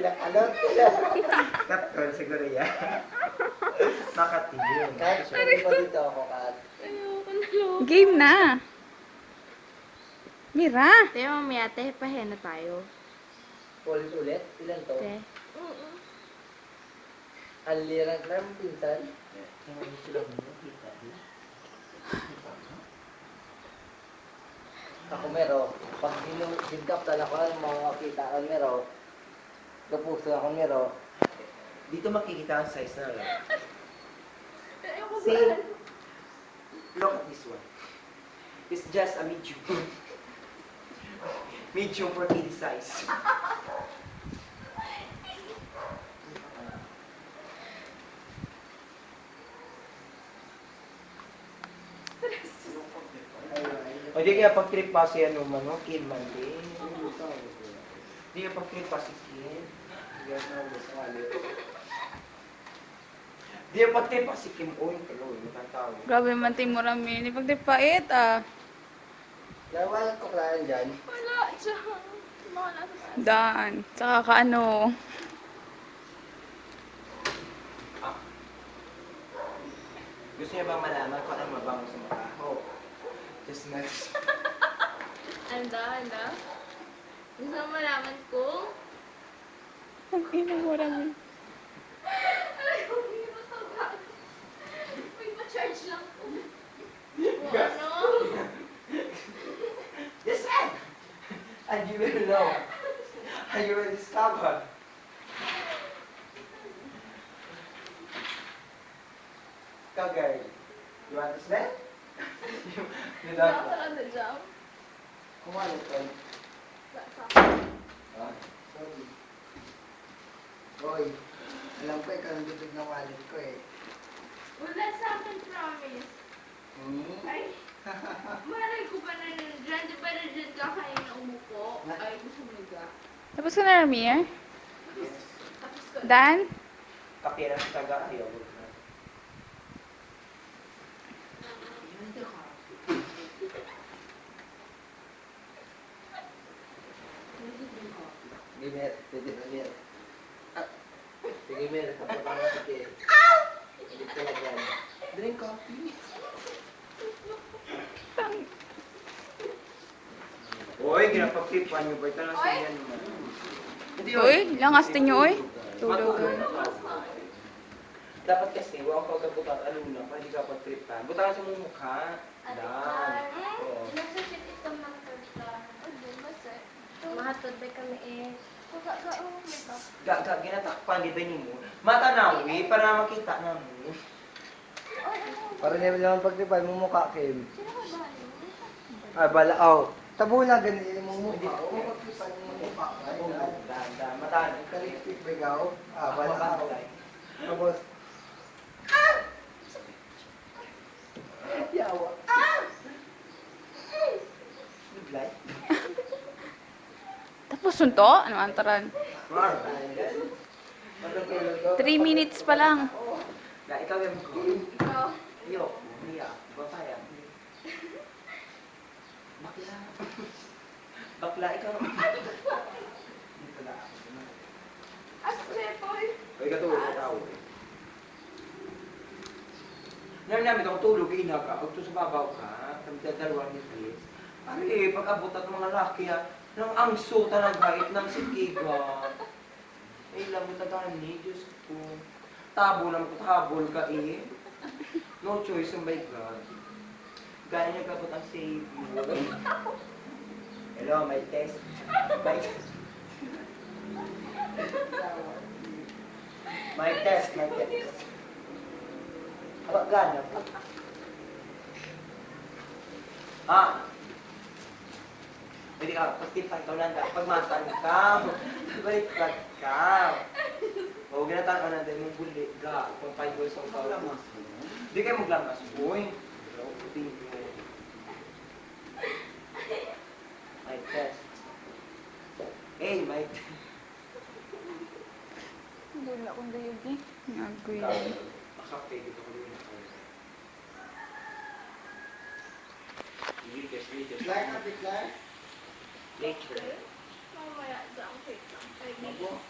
kinakalot. Katol siguro yan. Makatingin. Kahit sabi pa dito ako, Kat. Ayoko na lo. Game na. Mira. Te, mamaya te, pahena tayo. Ulit-ulit? Ilan to? Te. Ang lirang lang, pinsan. Ako mero, pag ginkaptan ako, makakita ako mero, kapuso ako mero. Dito makikita ang size na lang. Ayoko See? Look at this one. It's just a medium. Medium for kid size. O di kaya pag-trip pa si ano man, no? Kid man din. Di kaya pag-trip pa si Kid. Di kaya pag-trip pa si Kim. Uy, kaloy, matatawag. Grabe man ting mo rami. Ni pagdipait ah. Nawalan ko klaan dyan. Wala, dyan. Mga nasa taas. Dan. Tsaka kaano. Gusto niya bang malaman kung anong mabango sa mukha? Oh. Just next. Anda. Gusto mo malaman ko? Ang ina mo rami. Ay, huwag niyo matawag. May pa-charge lang po. O ano? Yes, sir! And you will know. And you will discover. Ikaw, girl. You want to smell? You don't Nasa want. ka na dyan. Kumalit ko. Nasa. Ah. Sorry. Hoy, alam ko ikaw ang bibig ng wallet ko eh. Wala sa akin, promise. Ay, malay ko ba na nandiyan? Di ba nandiyan ka kanina umupo? Ay, gusto mo ka. Tapos ka na rami eh? Tapos ka. Dan? Kapira sa taga. Ayaw. Gimer, pwede ba Mer? Sige Mer, kapag ako sige. Hindi ka na dyan. Drink coffee. Uy, ginapag-tripan niyo ba? Ito lang sa yan naman. Hindi, Uy, langas tinyo oy. Tulog. Dapat kasi, huwag kang pagkabutan, aluna, para hindi ka pag-tripan. Butangan sa mong mukha. Dan. Oo. Nasa shit ito matod ka. Ano, masa? Mahatod ba kami eh? Pagkakaroon mo ito. Ginatakpan, di ba niyo mo? Mata nawi, para makita na mo. Para niya naman pagtipan mo mukha, Kim. Sino ka ba yun? Ah, bala, oh. Tabo na ganyan mo mukha. Oo, pagtipan mo mukha. Mata na. Kalipit ba ikaw? Ah, bala ako. Tapos, yawa. Biglay. Tapos yun to? Ano antaran? 3 minutes pa lang. Na, ikaw yung ko. Ikaw. Iyo, niya, bapaya. Bakla. Bakla, ikaw. Dito na. Aspepoy. Uy, katulog ka tao. Namin itong tulog, inaga. Huwag to sa babaw ka. Kami dadalawang ni Chris. Ari, pag-abot at mga laki ha. Nang angso talaga, ng sikiga. Ay, lamot na gani, Diyos ko. Tabo lang ko, habol ka eh. No choice, oh my God. Gani niya kapot ang save you. Hello, my test. My test. My test, my test. Apa gana? Ah. Hindi ka, pagtipan ka lang, pagmatan ka, baliktad ka. O, ginatan ka na din mong buli ka, kung 5 goals ang kaulamas. Hindi kayo maglamas, boy. Thank you. My test. Hey, my test. Bula akong dayog eh. Ngagoy. Makape, dito ko rin ako. Likas. Like na, Biglar? Nature. Mamaya dyan. Wait lang. Ay, Mabo.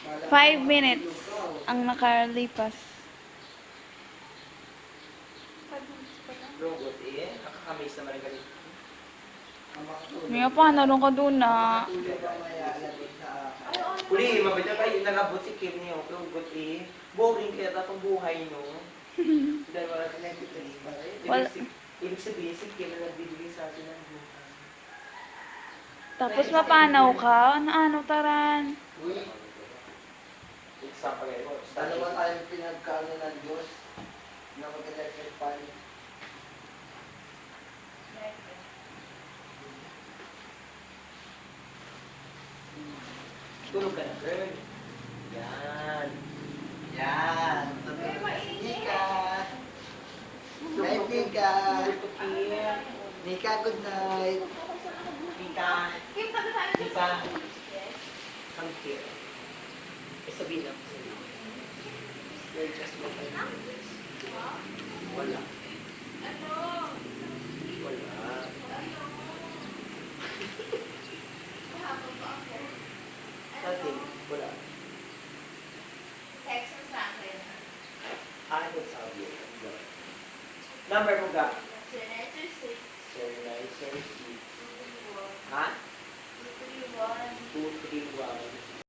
5 minutes ang nakalipas. 5 minutes pa lang. Robot eh. Nakakamiss naman ang ganito. May pa, naroon ka doon na. Tulog pa maya doon sa akin. Uli, mabita kayo. Nagabot si Kim niyo. Robot eh. Boring kaya tatong buhay no. Dahil wala ka nag-ibig. Wala. Ibig sabihin si Kim na nagbibigay sa atin ng buhay. Tapos mapanaw ka? Ano taran? Uy, Example kayo. dalawa tayong pinagkano ng Diyos na mag-electric fan. Tulog ka na, girl. Yan. Yan. Nika. Night, Nika. Tulog ka, Kim. Nika, good night. Tika. Kim, sabi tayo Tika. Come here. Eh, sabihin lang sa'yo. You're just my friend. Wala. Ano? Wala. Kahapon ko ako. Nothing. Wala. Text mo sa akin. Ano sabi? Number mo ga? Senator 6, 0906. 231, Ha? 231, 231.